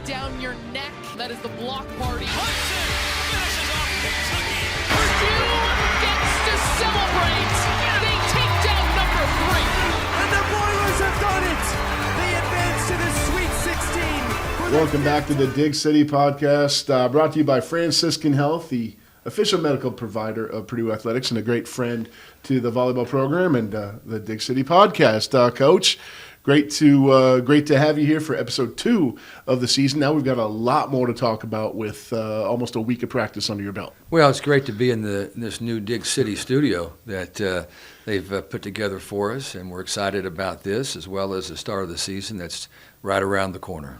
down your neck. That is the block party. Hudson finishes off Kentucky. Purdue gets to celebrate. They take down number 3. And the Boilers have done it. They advance to the Sweet 16. Welcome back to the Dig City Podcast, brought to you by Franciscan Health, the official medical provider of Purdue Athletics and a great friend to the volleyball program and the Dig City Podcast. Coach, great to have you here for episode 2 of the season. Now we've got a lot more to talk about with almost a week of practice under your belt. Well, it's great to be in this new Dig City studio that they've put together for us, and we're excited about this as well as the start of the season that's right around the corner.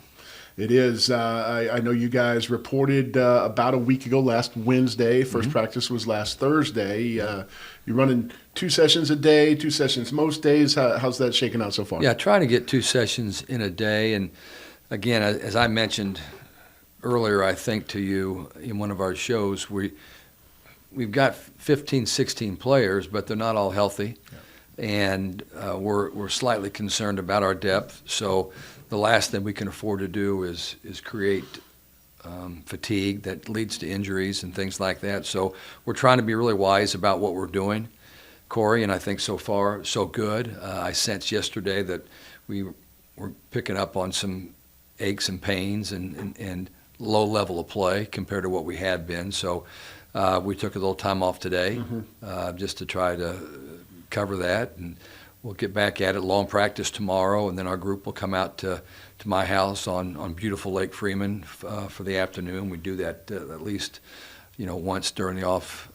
It is. I know you guys reported about a week ago, last Wednesday. First practice was last Thursday. You're running 2 sessions a day, 2 sessions most days. How's that shaking out so far? Yeah, trying to get 2 sessions in a day. And again, as I mentioned earlier, I think to you in one of our shows, we've got 15, 16 players, but they're not all healthy. Yeah. And we're slightly concerned about our depth. So the last thing we can afford to do is create fatigue that leads to injuries and things like that. So we're trying to be really wise about what we're doing, Cory, and I think so far so good. I sensed yesterday that we were picking up on some aches and pains and low level of play compared to what we had been. So we took a little time off today just to try to cover that, and we'll get back at it. Long practice tomorrow, and then our group will come out to my house on beautiful Lake Freeman for the afternoon. We do that at least, once during the off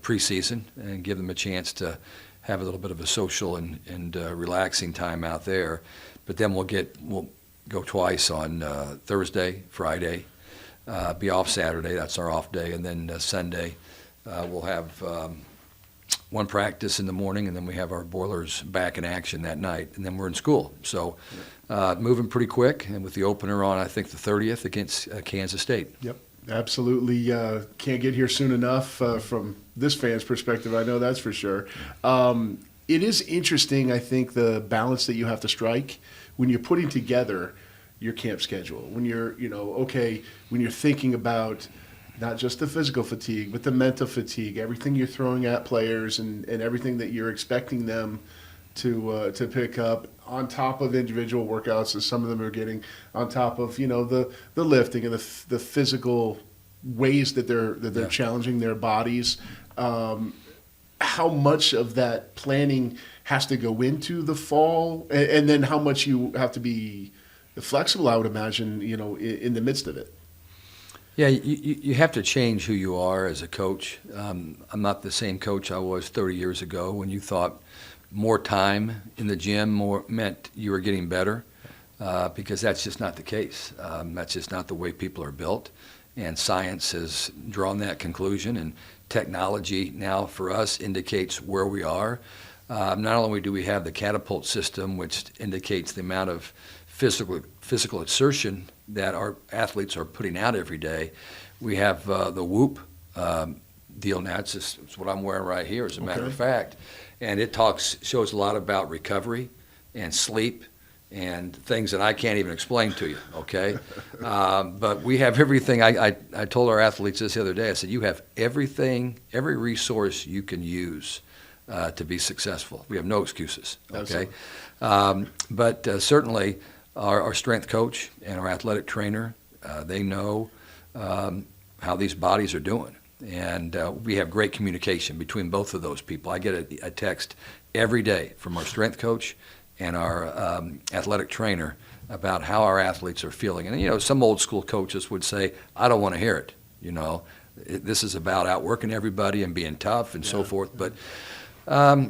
preseason, and give them a chance to have a little bit of a social and relaxing time out there. But then we'll go twice on Thursday, Friday, be off Saturday. That's our off day, and then Sunday we'll have one practice in the morning, and then we have our Boilers back in action that night, and then we're in school. So moving pretty quick, and with the opener on, I think, the 30th against Kansas State. Yep, absolutely. Can't get here soon enough from this fan's perspective. I know that's for sure. It is interesting, I think, the balance that you have to strike when you're putting together your camp schedule. When you're, when you're thinking about not just the physical fatigue, but the mental fatigue, everything you're throwing at players and everything that you're expecting them to pick up on top of individual workouts, as some of them are getting, on top of, the lifting and the physical ways that they're challenging their bodies. How much of that planning has to go into the fall, and then how much you have to be flexible, I would imagine, in the midst of it. Yeah, you have to change who you are as a coach. I'm not the same coach I was 30 years ago when you thought more time in the gym meant you were getting better, because that's just not the case. That's just not the way people are built, and science has drawn that conclusion, and technology now for us indicates where we are. Not only do we have the catapult system, which indicates the amount of physical exertion that our athletes are putting out every day. We have the Whoop deal now. It's what I'm wearing right here, as a matter of fact. And it shows a lot about recovery and sleep and things that I can't even explain to you, okay? But we have everything. I told our athletes this the other day. I said, you have everything, every resource you can use to be successful. We have no excuses, okay? But certainly, our strength coach and our athletic trainer, they know how these bodies are doing. And we have great communication between both of those people. I get a text every day from our strength coach and our athletic trainer about how our athletes are feeling. And, some old school coaches would say, I don't want to hear it. This is about outworking everybody and being tough and so forth. But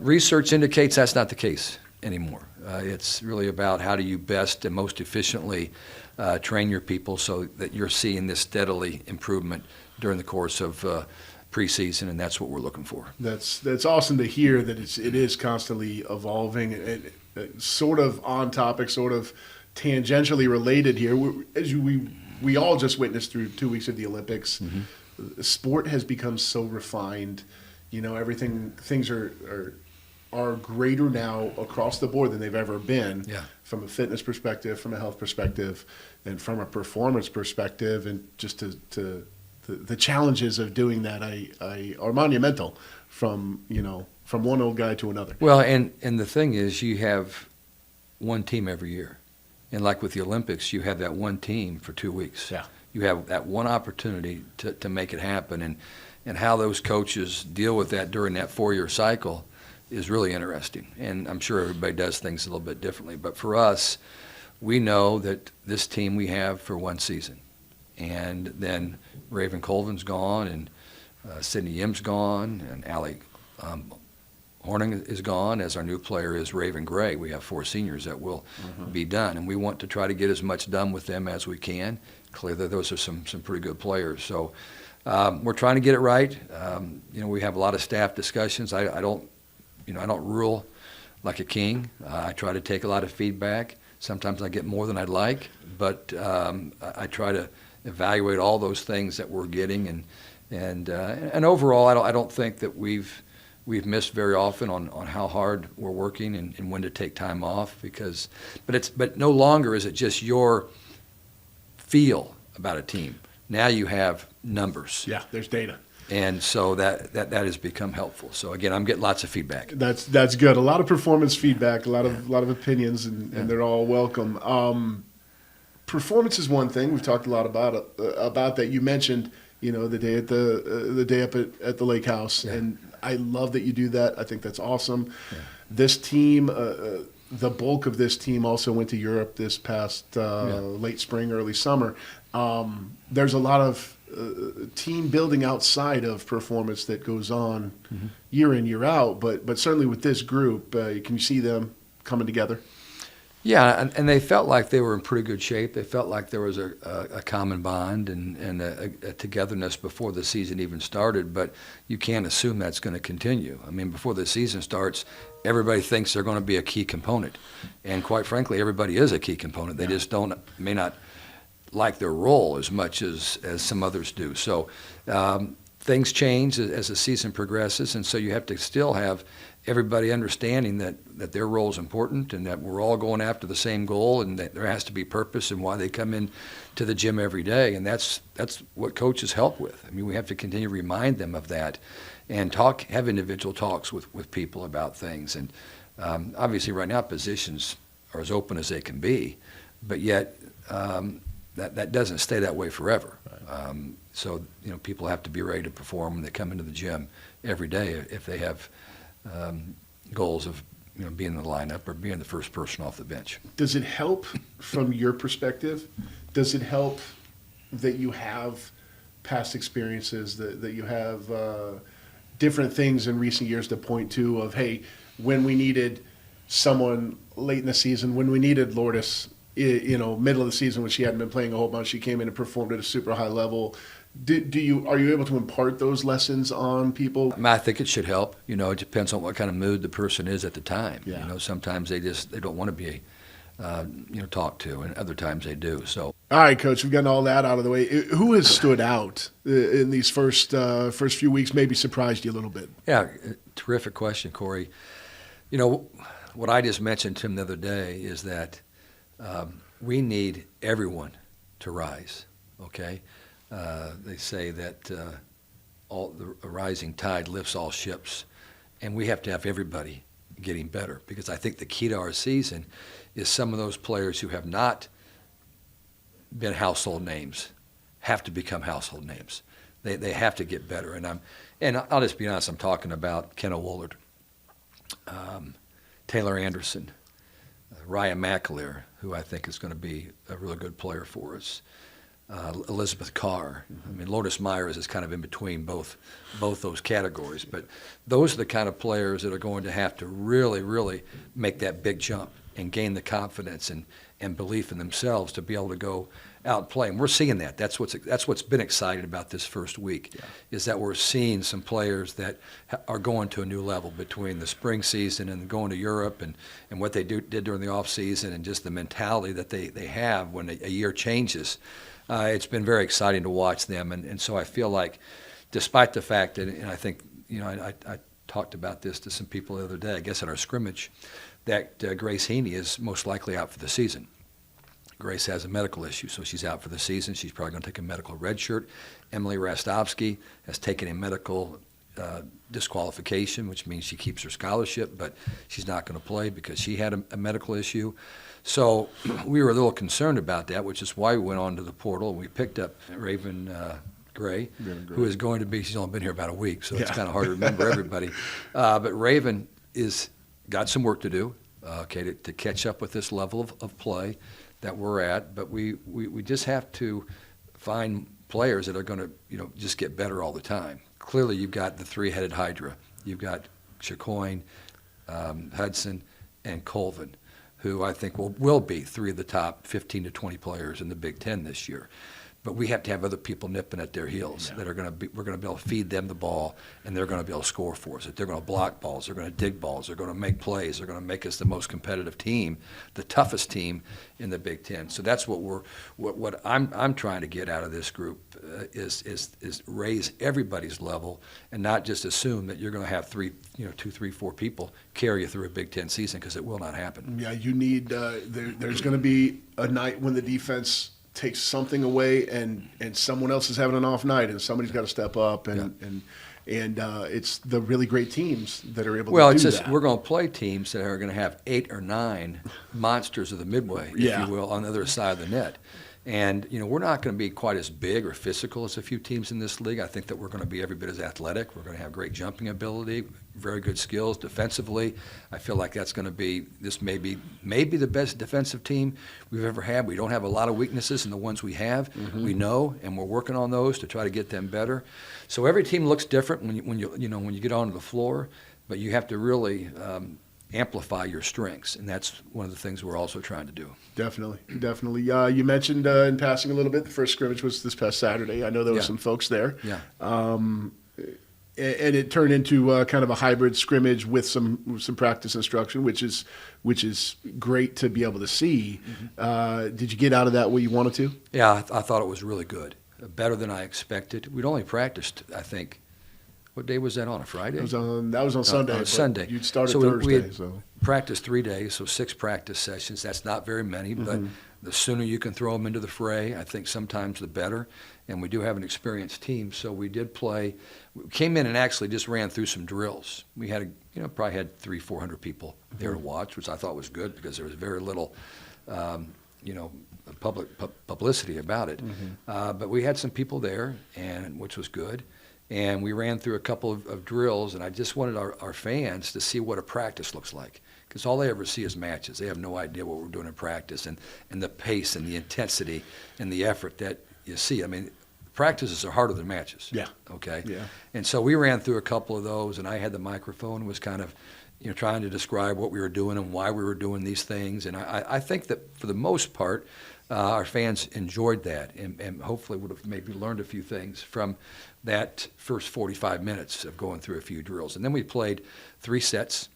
research indicates that's not the case anymore. It's really about how do you best and most efficiently train your people so that you're seeing this steadily improvement during the course of preseason, and that's what we're looking for. That's awesome to hear that it is constantly evolving, and sort of on topic, sort of tangentially related here. We all just witnessed through 2 weeks of the Olympics. Sport has become so refined. Things are are greater now across the board than they've ever been, Yeah. from a fitness perspective, from a health perspective, and from a performance perspective, and just the challenges of doing that are monumental from one old guy to another. Well, and the thing is, you have one team every year. And like with the Olympics, you have that one team for 2 weeks. Yeah. You have that one opportunity to make it happen. And how those coaches deal with that during that 4-year cycle is really interesting. And I'm sure everybody does things a little bit differently. But for us, we know that this team we have for one season. And then Raven Colvin's gone, and Sydney Yim's gone, and Allie Horning is gone, as our new player is Raven Gray. We have 4 seniors that will be done, and we want to try to get as much done with them as we can. Clearly, those are some pretty good players. So we're trying to get it right. We have a lot of staff discussions. I don't rule like a king. I try to take a lot of feedback. Sometimes I get more than I'd like, but I try to evaluate all those things that we're getting, and overall, I don't think that we've missed very often on how hard we're working and when to take time off, but no longer is it just your feel about a team. Now you have numbers. Yeah, there's data. And so that has become helpful. So again, I'm getting lots of feedback. That's good. A lot of performance feedback, a lot of opinions, and they're all welcome. Performance is one thing. We've talked a lot about that. You mentioned, the day up at the lake house, and I love that you do that. I think that's awesome. Yeah. This team, the bulk of this team also went to Europe this past late spring, early summer. There's a lot of team building outside of performance that goes on year in, year out, but certainly with this group, can you see them coming together? Yeah, and they felt like they were in pretty good shape. They felt like there was a common bond and a togetherness before the season even started, but you can't assume that's going to continue. I mean, before the season starts, everybody thinks they're going to be a key component. And quite frankly, everybody is a key component. They just may not like their role as much as some others do. So things change as the season progresses, and so you have to still have everybody understanding that their role is important and that we're all going after the same goal, and that there has to be purpose in why they come in to the gym every day, and that's what coaches help with. I mean, we have to continue to remind them of that and have individual talks with people about things. And obviously right now positions are as open as they can be, but yet that doesn't stay that way forever. Right. So people have to be ready to perform when they come into the gym every day if they have goals of being in the lineup or being the first person off the bench. Does it help from your perspective? Does it help that you have past experiences, that you have different things in recent years to point to of, hey, when we needed someone late in the season, when we needed Lourdes, middle of the season when she hadn't been playing a whole bunch, she came in and performed at a super high level. Are you able to impart those lessons on people? I think it should help. It depends on what kind of mood the person is at the time. Yeah. Sometimes they don't want to be talked to, and other times they do. So. All right, Coach, we've gotten all that out of the way. Who has stood out in these first few weeks, maybe surprised you a little bit? Yeah, terrific question, Cory. What I just mentioned to him the other day is that we need everyone to rise, okay? They say that a rising tide lifts all ships, and we have to have everybody getting better, because I think the key to our season is some of those players who have not been household names have to become household names. They have to get better, and I'll just be honest. I'm talking about Kenna Woolard, Taylor Anderson, Ryan McAleer, who I think is going to be a really good player for us. Elizabeth Carr. I mean, Lourdes Myers is kind of in between both those categories. But those are the kind of players that are going to have to really, really make that big jump and gain the confidence and belief in themselves to be able to go out and play. And we're seeing that. That's what's been exciting about this first week, is that we're seeing some players that are going to a new level between the spring season and going to Europe and what they did during the off season, and just the mentality that they have when a year changes. It's been very exciting to watch them, and so I feel like, despite the fact that, and I think, I talked about this to some people the other day, I guess at our scrimmage, that Grace Heaney is most likely out for the season. Grace has a medical issue, so she's out for the season. She's probably going to take a medical red shirt. Emily Rastovsky has taken a medical disqualification, which means she keeps her scholarship, but she's not going to play because she had a medical issue. So we were a little concerned about that, which is why we went on to the portal. We picked up Raven Gray, who is going to be, she's only been here about a week, so it's kind of hard to remember everybody. But Raven got some work to do, to catch up with this level of play that we're at. But we just have to find players that are going to, just get better all the time. Clearly, you've got the three-headed hydra. You've got Chacoin, Hudson, and Colvin, who I think will be three of the top 15 to 20 players in the Big Ten this year. But we have to have other people nipping at their heels that are going to be. We're going to be able to feed them the ball, and they're going to be able to score for us. They're going to block balls. They're going to dig balls. They're going to make plays. They're going to make us the most competitive team, the toughest team in the Big Ten. So that's what I'm trying to get out of this group is raise everybody's level and not just assume that you're going to have 2, 3, 4 people carry you through a Big Ten season, because it will not happen. Yeah, you need. There's going to be a night when the defense takes something away and someone else is having an off night and somebody's got to step up and it's the really great teams that are able to do it's just that. we're going to play teams that are going to have 8 or 9 monsters of the midway, if you will, on the other side of the net. And, we're not going to be quite as big or physical as a few teams in this league. I think that we're going to be every bit as athletic. We're going to have great jumping ability, very good skills defensively. I feel like that's going to be, this may be the best defensive team we've ever had. We don't have a lot of weaknesses in the ones we have. We know, and we're working on those to try to get them better. So every team looks different when you get onto the floor, but you have to really amplify your strengths, and that's one of the things we're also trying to do. Definitely. You mentioned in passing a little bit, the first scrimmage was this past Saturday. I know there were some folks there. Yeah. And it turned into kind of a hybrid scrimmage with some practice instruction, which is great to be able to see. Did you get out of that what you wanted to? Yeah, I thought it was really good, better than I expected. We'd only practiced, I think. What day was that on? A Friday? That was on Sunday. On Sunday. You'd started so Thursday. We had so practiced 3 days, so 6 practice sessions. That's not very many, but the sooner you can throw them into the fray, I think sometimes the better. And we do have an experienced team, so we did play. We came in and actually just ran through some drills. We had probably had 300-400 people there to watch, which I thought was good because there was very little, publicity about it. But we had some people there, and which was good. And we ran through a couple of drills, and I just wanted our fans to see what a practice looks like, because all they ever see is matches. They have no idea what we're doing in practice and the pace and the intensity and the effort that you see. I mean, practices are harder than matches. Yeah. Okay? Yeah. And so we ran through a couple of those, and I had the microphone and was kind of trying to describe what we were doing and why we were doing these things. And I think that for the most part, our fans enjoyed that and hopefully would have maybe learned a few things from that first 45 minutes of going through a few drills. And then we played 3 sets,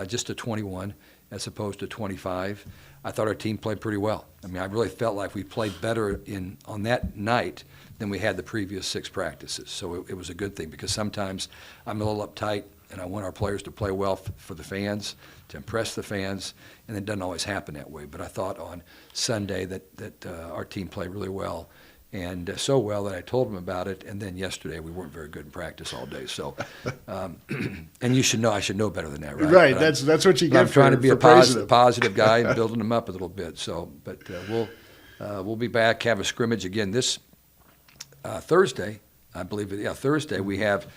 just to 21 as opposed to 25. I thought our team played pretty well. I mean, I really felt like we played better on that night than we had the previous 6 practices. So it was a good thing, because sometimes I'm a little uptight and I want our players to play well for the fans, to impress the fans, and it doesn't always happen that way. But I thought on Sunday that our team played really well, and so well that I told them about it. And then yesterday we weren't very good in practice all day. So, and I should know better than that, right? Right. But That's what you get. I'm trying to be a praising positive guy and building them up a little bit. So, but we'll be back, have a scrimmage again this Thursday, I believe. Yeah, Thursday we have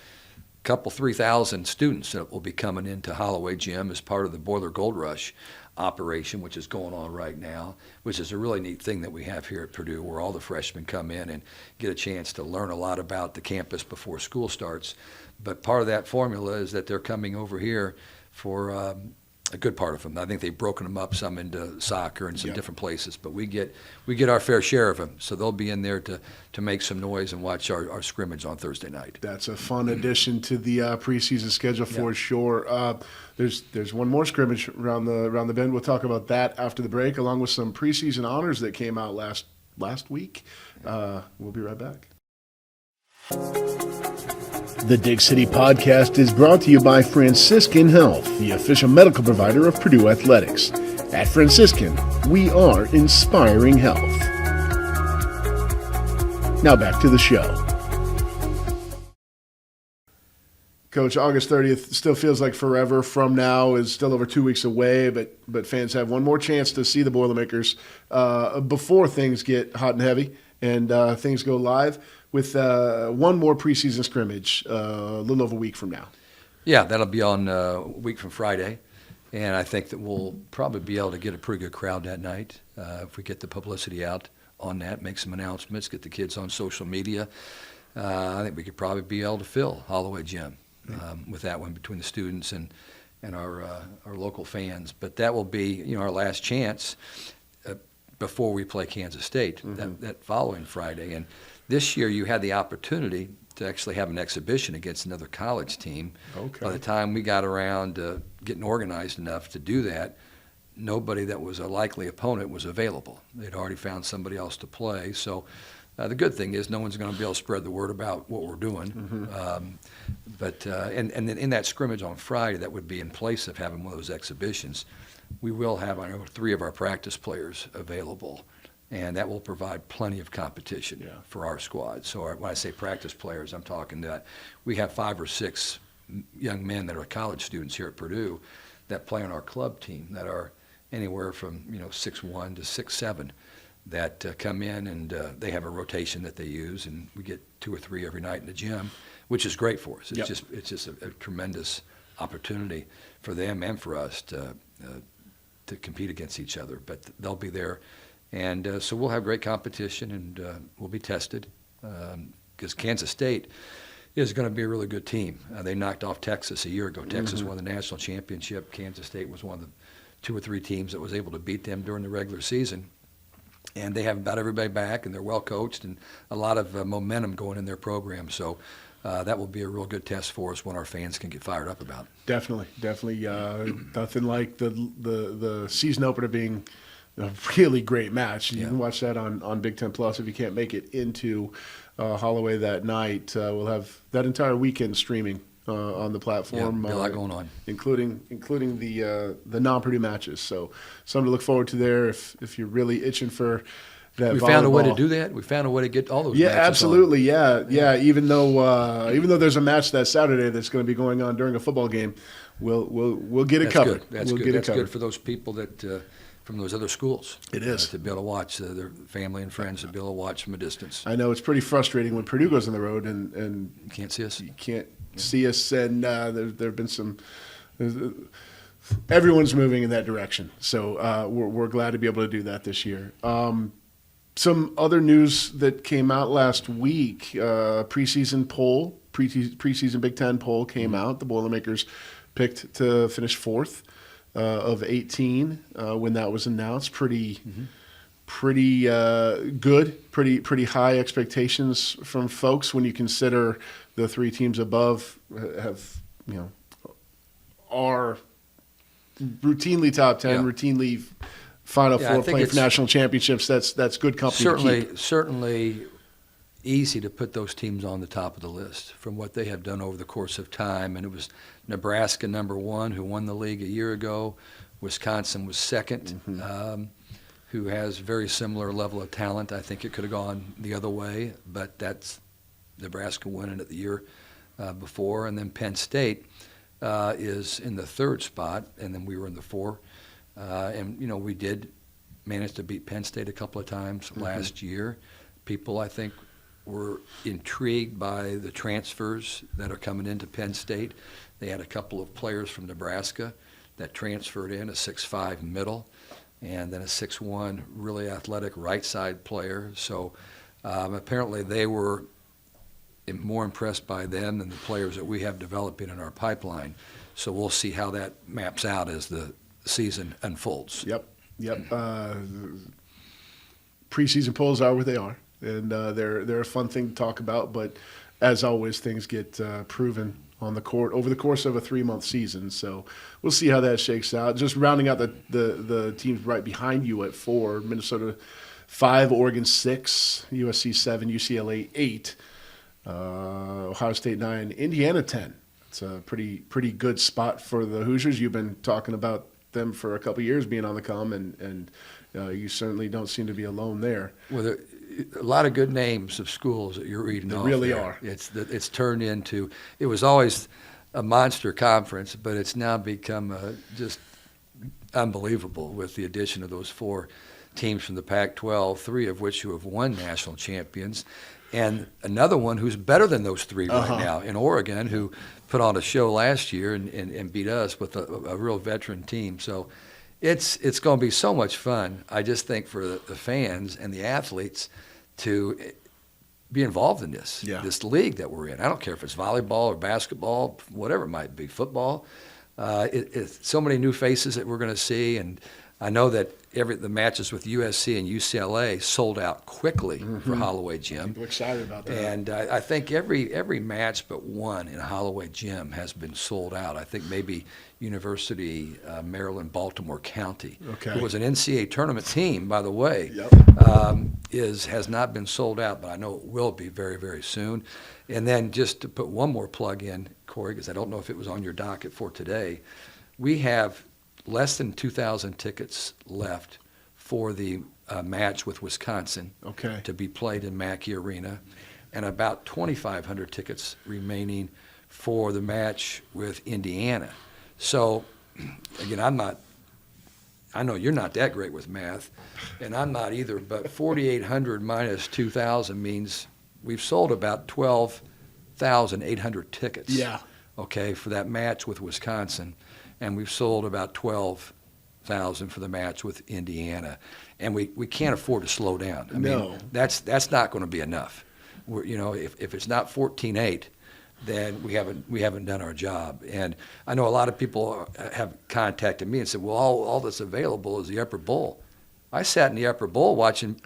couple 3,000 students that will be coming into Holloway Gym as part of the Boiler Gold Rush operation, which is going on right now, which is a really neat thing that we have here at Purdue, where all the freshmen come in and get a chance to learn a lot about the campus before school starts. But part of that formula is that they're coming over here for a good part of them. I think they've broken them up some into soccer and some different places, but we get our fair share of them. So they'll be in there to make some noise and watch our scrimmage on Thursday night. That's a fun addition to the preseason schedule for sure. There's one more scrimmage around the bend. We'll talk about that after the break, along with some preseason honors that came out last week. We'll be right back. The Dig City Podcast is brought to you by Franciscan Health, the official medical provider of Purdue Athletics. At Franciscan, we are inspiring health. Now back to the show. Coach, August 30th still feels like forever from now, is still over 2 weeks away, but fans have one more chance to see the Boilermakers before things get hot and heavy and things go live with one more preseason scrimmage a little over a week from now. Yeah, that'll be on a week from Friday, and I think that we'll probably be able to get a pretty good crowd that night if we get the publicity out on that, make some announcements, get the kids on social media. I think we could probably be able to fill Holloway Gym with that one between the students and our local fans. But that will be our last chance before we play Kansas State that following Friday. And this year you had the opportunity to actually have an exhibition against another college team. Okay. By the time we got around to getting organized enough to do that, nobody that was a likely opponent was available. They'd already found somebody else to play. So the good thing is no one's going to be able to spread the word about what we're doing. But then in that scrimmage on Friday, that would be in place of having one of those exhibitions. We will have, I know, 3 of our practice players available, and that will provide plenty of competition for our squad. So when I say practice players, I'm talking that we have 5 or 6 young men that are college students here at Purdue that play on our club team that are anywhere from 6'1" to 6'7", that come in and they have a rotation that they use, and we get 2 or 3 every night in the gym, which is great for us. It's just a tremendous opportunity for them and for us to compete against each other. But they'll be there, and so we'll have great competition, and we'll be tested because Kansas State is going to be a really good team. They knocked off Texas a year ago. Texas won the national championship. Kansas State was one of the 2 or 3 teams that was able to beat them during the regular season. And they have about everybody back, and they're well coached, and a lot of momentum going in their program. So that will be a real good test for us when our fans can get fired up about it. Definitely. Nothing like the season opener being a really great match. You can watch that on Big Ten Plus if you can't make it into Holloway that night. We'll have that entire weekend streaming on the platform. Yeah, a lot going on, including the non-Purdue matches. So something to look forward to there if you're really itching for that. We volleyball. found a way to do that. We found a way to get all those. Yeah, matches absolutely. on. Yeah. Even though there's a match that Saturday that's going to be going on during a football game, we'll get it covered. Good. That's good. That's good for those people that. From those other schools. It is. To be able to watch their family and friends, to be able to watch from a distance. I know it's pretty frustrating when Purdue goes on the road and you can't see us. You can't see us, and there have been some. Everyone's moving in that direction, so we're glad to be able to do that this year. Some other news that came out last week: preseason Big Ten poll came out. The Boilermakers picked to finish 4th. Of 18 when that was announced. Pretty good, pretty high expectations from folks when you consider the 3 teams above are routinely top 10, routinely Final Four, playing for national championships. That's good company to keep. Certainly easy to put those teams on the top of the list from what they have done over the course of time. And it was Nebraska #1, who won the league a year ago. Wisconsin was 2nd, who has very similar level of talent. I think it could have gone the other way, but that's Nebraska winning it the year before. And then Penn State is in the 3rd spot, and then we were in the 4. And we did manage to beat Penn State a couple of times last year. People, I think, were intrigued by the transfers that are coming into Penn State. They had a couple of players from Nebraska that transferred in, a 6'5" middle, and then a 6'1" really athletic right side player. So apparently they were more impressed by them than the players that we have developing in our pipeline. So we'll see how that maps out as the season unfolds. Yep. Preseason polls are what they are. And they're a fun thing to talk about, but as always, things get proven on the court over the course of a 3-month season. So we'll see how that shakes out. Just rounding out the teams right behind you at 4: Minnesota 5, Oregon 6, USC 7, UCLA 8. Ohio State 9, Indiana 10. It's a pretty good spot for the Hoosiers. You've been talking about them for a couple of years being on the come, and you certainly don't seem to be alone there. Well, a lot of good names of schools that you're reading off. They really there. are. It's turned into, it was always a monster conference, but it's now become just unbelievable with the addition of those 4 teams from the Pac-12, 3 of which who have won national champions, and another one who's better than those 3 right now in Oregon, who put on a show last year and beat us with a real veteran team. So it's going to be so much fun. I just think for the fans and the athletes to be involved in this league that we're in. I don't care if it's volleyball or basketball, whatever it might be, football. It's so many new faces that we're going to see, and I know that the matches with USC and UCLA sold out quickly for Holloway Gym. People are excited about that. And I think every match but one in Holloway Gym has been sold out. I think maybe University, Maryland, Baltimore County, who was an NCAA tournament team, by the way, has not been sold out, but I know it will be very, very soon. And then just to put one more plug in, Cory, because I don't know if it was on your docket for today, we have less than 2,000 tickets left for the match with Wisconsin to be played in Mackey Arena, and about 2,500 tickets remaining for the match with Indiana. So, again, I know you're not that great with math, and I'm not either, but 4,800 minus 2,000 means we've sold about 12,800 tickets. For that match with Wisconsin. And we've sold about 12,000 for the match with Indiana, and we can't afford to slow down. I mean, that's not going to be enough. If it's not 14-8, then we haven't done our job. And I know a lot of people have contacted me and said, well, all that's available is the Upper Bowl. I sat in the Upper Bowl watching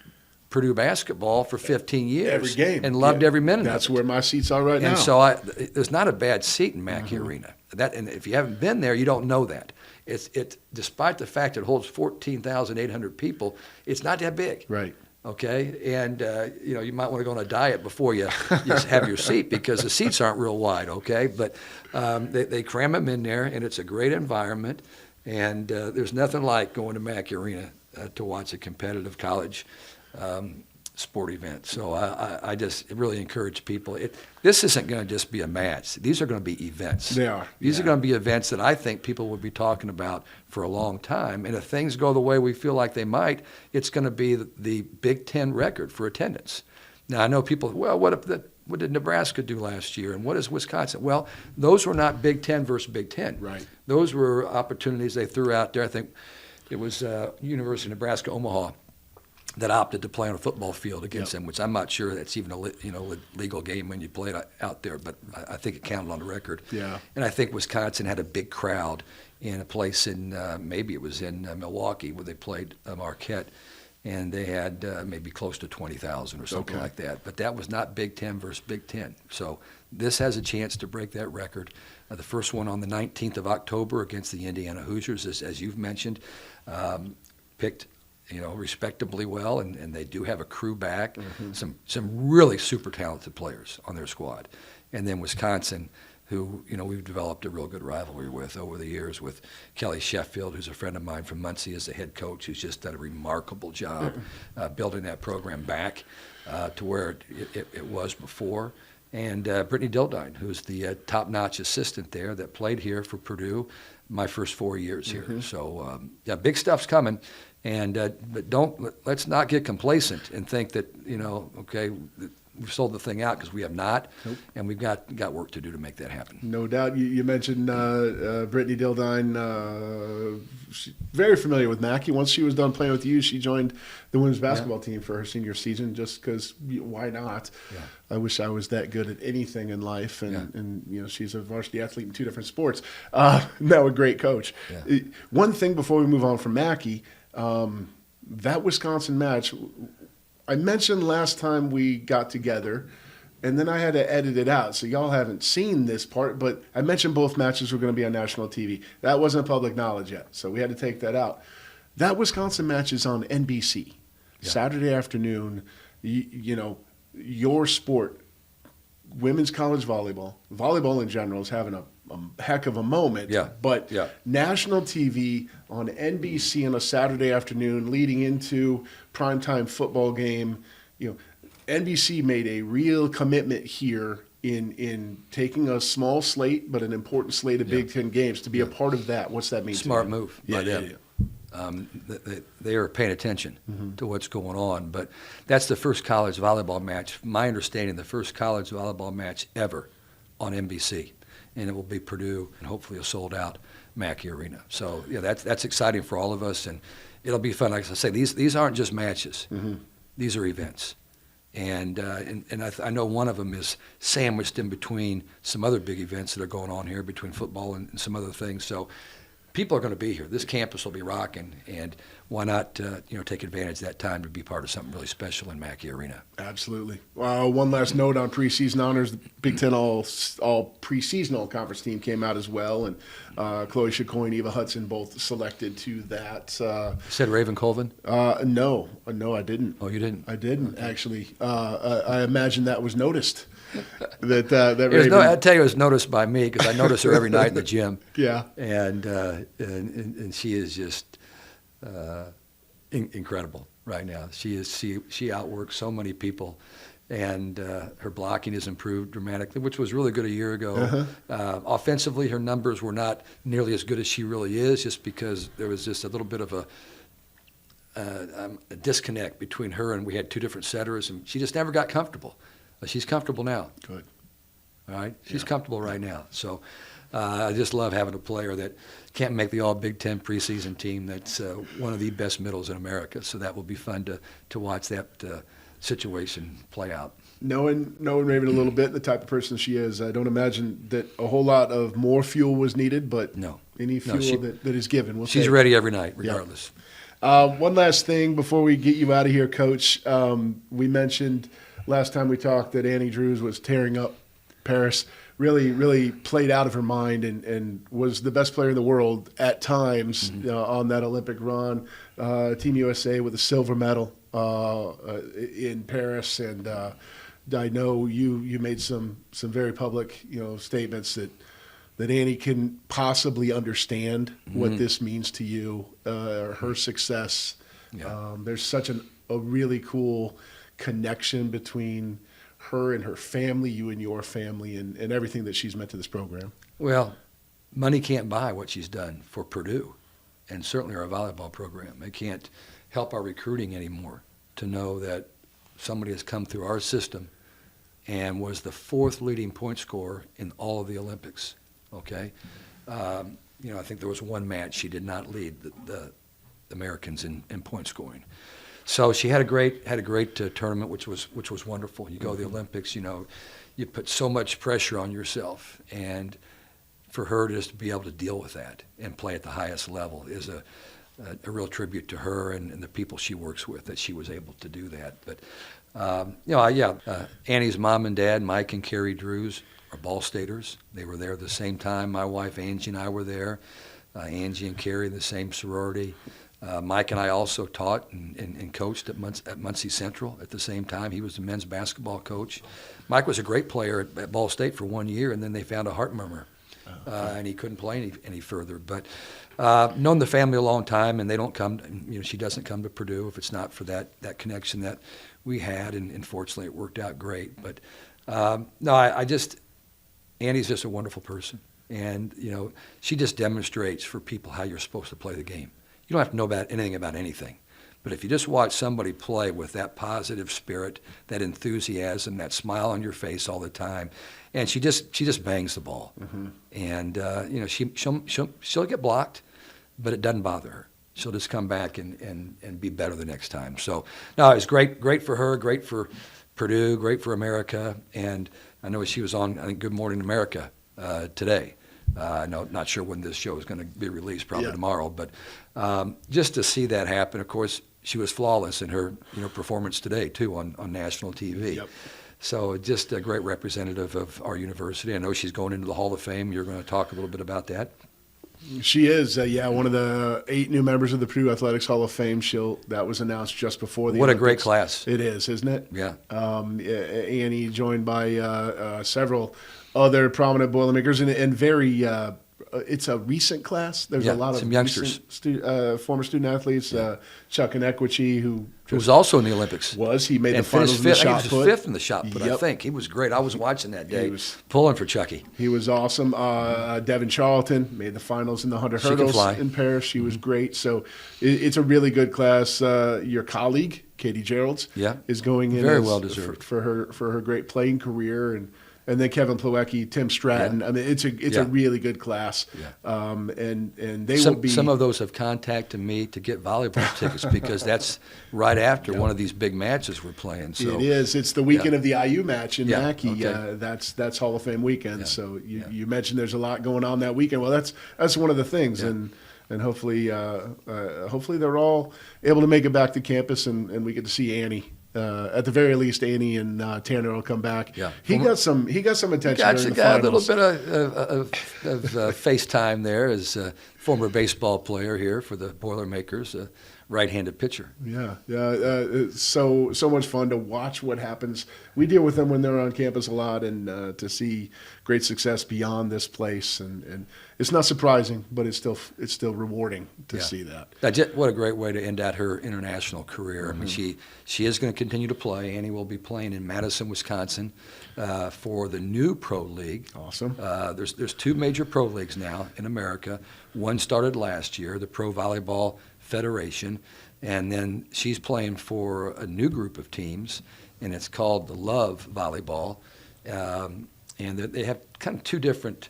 Purdue basketball for 15 years. Every game. And loved every minute of it. That's where my seats are right now. And so there's not a bad seat in Mackey Arena. And if you haven't been there, you don't know that. It despite the fact it holds 14,800 people, it's not that big. Right. Okay, and you might want to go on a diet before you have your seat, because the seats aren't real wide. Okay, but they cram them in there, and it's a great environment. And there's nothing like going to Mackey Arena to watch a competitive college sport event. So I just really encourage people. This isn't going to just be a match. These are going to be events. They are. These are going to be events that I think people will be talking about for a long time. And if things go the way we feel like they might, it's going to be the Big Ten record for attendance. Now, I know people, well, what did Nebraska do last year? And what is Wisconsin? Well, those were not Big Ten versus Big Ten. Right. Those were opportunities they threw out there. I think it was University of Nebraska, Omaha, that opted to play on a football field against them, which I'm not sure that's even a legal game when you play it out there, but I think it counted on the record. Yeah. And I think Wisconsin had a big crowd in a place in maybe it was in Milwaukee where they played Marquette, and they had maybe close to 20,000 or something like that. But that was not Big Ten versus Big Ten. So this has a chance to break that record. The first one on the 19th of October against the Indiana Hoosiers, as you've mentioned, picked respectably well, and they do have a crew back, some really super talented players on their squad. And then Wisconsin, who we've developed a real good rivalry with over the years, with Kelly Sheffield, who's a friend of mine from Muncie as the head coach, who's just done a remarkable job building that program back to where it was before. And Brittany Dildine, who's the top-notch assistant there that played here for Purdue my first 4 years here. So, big stuff's coming. And but let's not get complacent and think that we've sold the thing out, because we have not. Nope. And we've got work to do to make that happen. No doubt. You mentioned Brittany Dildine. She's very familiar with Mackey. Once she was done playing with you, she joined the women's basketball team for her senior season, just because why not? Yeah. I wish I was that good at anything in life, and she's a varsity athlete in 2 different sports. Now a great coach. Yeah. One thing before we move on from Mackey, that Wisconsin match, I mentioned last time we got together, and then I had to edit it out, so y'all haven't seen this part, but I mentioned both matches were going to be on national TV. That wasn't public knowledge yet, so we had to take that out. That Wisconsin match is on NBC, Saturday afternoon. Your sport, women's college volleyball in general is having a heck of a moment. Yeah. But Yeah. national TV on NBC on a Saturday afternoon leading into primetime football game, NBC made a real commitment here in taking a small slate but an important slate of Big Ten games to be a part of that. What's that mean? Smart to you? move Yeah, by them. yeah. They are paying attention to what's going on. But that's the first college volleyball match, my understanding, the first college volleyball match ever on NBC. And it will be Purdue and hopefully a sold-out Mackey Arena. So, yeah, that's exciting for all of us, and it'll be fun. Like I say, these aren't just matches. These are events. And I know one of them is sandwiched in between some other big events that are going on here, between football and some other things. So people are going to be here. This campus will be rocking, and why not take advantage of that time to be part of something really special in Mackey Arena. Absolutely. One last note on preseason honors. The Big Ten all preseason all-conference team came out as well, and Chloe Chicoine and Eva Hudson both selected to that. Said Raven Colvin? No, I didn't. Oh, you didn't? I didn't, actually. I imagine that was noticed. that I tell you, it was noticed by me because I notice her every night in the gym. Yeah. And she is just incredible right now. She outworks so many people, and her blocking has improved dramatically, which was really good a year ago. Offensively, her numbers were not nearly as good as she really is, just because there was just a little bit of a disconnect between her, and we had two different setters, and she just never got comfortable. She's comfortable now. Good. All right? She's comfortable right now. So I just love having a player that can't make the All-Big Ten preseason team. That's one of the best middles in America. So that will be fun to watch that situation play out. Knowing Raven a little bit, the type of person she is, I don't imagine that a whole lot of more fuel was needed, but any fuel that is given. She's ready every night, regardless. One last thing before we get you out of here, Coach. We mentioned last time we talked that Annie Drews was tearing up Paris, really played out of her mind and was the best player in the world at times on that Olympic run. Team USA with a silver medal in Paris, and I know you made some very public statements that Annie can possibly understand what this means to you, her success. Yeah. There's such a really cool connection between her and her family, you and your family, and everything that she's meant to this program. Well, money can't buy what she's done for Purdue, and certainly our volleyball program. It can't help our recruiting anymore to know that somebody has come through our system and was the fourth leading point scorer in all of the Olympics. Okay, I think there was one match she did not lead the Americans in point scoring. So she had a great tournament, which was wonderful. You go to the Olympics, you put so much pressure on yourself, and for her to just be able to deal with that and play at the highest level is a real tribute to her and the people she works with, that she was able to do that. But Annie's mom and dad, Mike and Carrie Drews, are Ball Staters. They were there at the same time. My wife Angie and I were there. Angie and Carrie, the same sorority. Mike and I also taught and coached at Muncie Central at the same time. He was the men's basketball coach. Mike was a great player at Ball State for 1 year, and then they found a heart murmur, and he couldn't play any further. But known the family a long time, and they don't come. She doesn't come to Purdue if it's not for that connection that we had, and fortunately it worked out great. But Annie's just a wonderful person, and she just demonstrates for people how you're supposed to play the game. You don't have to know anything about anything. But if you just watch somebody play with that positive spirit, that enthusiasm, that smile on your face all the time, and she just bangs the ball. And she'll get blocked, but it doesn't bother her. She'll just come back and be better the next time. So no, it's great for her, great for Purdue, great for America. And I know she was on, I think, Good Morning America today. Not sure when this show is going to be released, probably tomorrow, but just to see that happen. Of course, she was flawless in her performance today too on national TV. Yep. So just a great representative of our university. I know she's going into the Hall of Fame. You're going to talk a little bit about that. She is, one of the 8 new members of the Purdue Athletics Hall of Fame. That was announced just before the What Olympics. a great class. It is, isn't it? Yeah. Annie joined by several other prominent Boilermakers and very. It's a recent class. There's a lot of some youngsters, former student athletes. Chuck Inequity, who was also in the Olympics. He made the finals in the fifth. shot I think he put. was 5th in the shot put. Yep. I think he was great. I was watching that day, pulling for Chucky. He was awesome. Devin Charlton made the finals in the 100 She can hurdles fly. in Paris. She was great. So it's a really good class. Your colleague, Katie Geralds, is going in very well deserved for her great playing career, and then Kevin Plawecki, Tim Stratton. I mean, it's a really good class. And they will be. Some of those have contacted me to get volleyball tickets because that's right after one of these big matches we're playing. So it is. It's the weekend of the IU match in Mackey. Okay. That's Hall of Fame weekend. So you mentioned there's a lot going on that weekend. Well, that's one of the things, and hopefully they're all able to make it back to campus, and we get to see Annie. At the very least, Annie and Tanner will come back. Yeah. He got some attention during the got a little finals. bit of FaceTime there as a former baseball player here for the Boilermakers, a right-handed pitcher. It's so much fun to watch what happens. We deal with them when they're on campus a lot, and to see great success beyond this place, and it's not surprising, but it's still rewarding to see that. What a great way to end out her international career. Mm-hmm. I mean, she is going to continue to play. Annie will be playing in Madison, Wisconsin, for the new pro league. Awesome. There's 2 major pro leagues now in America. One started last year, the Pro Volleyball Federation, and then she's playing for a new group of teams, and it's called the Love Volleyball. And they have kind of 2 different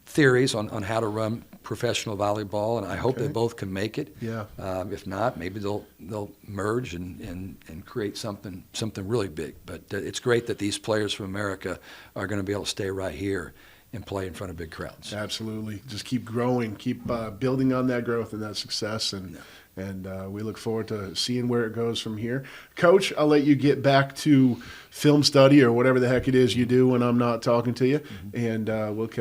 theories on how to run professional volleyball, and I hope they both can make it. Yeah. If not, maybe they'll merge and create something really big. But it's great that these players from America are going to be able to stay right here and play in front of big crowds. Absolutely. Just keep growing, keep building on that growth and that success, and we look forward to seeing where it goes from here. Coach, I'll let you get back to film study or whatever the heck it is you do when I'm not talking to you, and we'll catch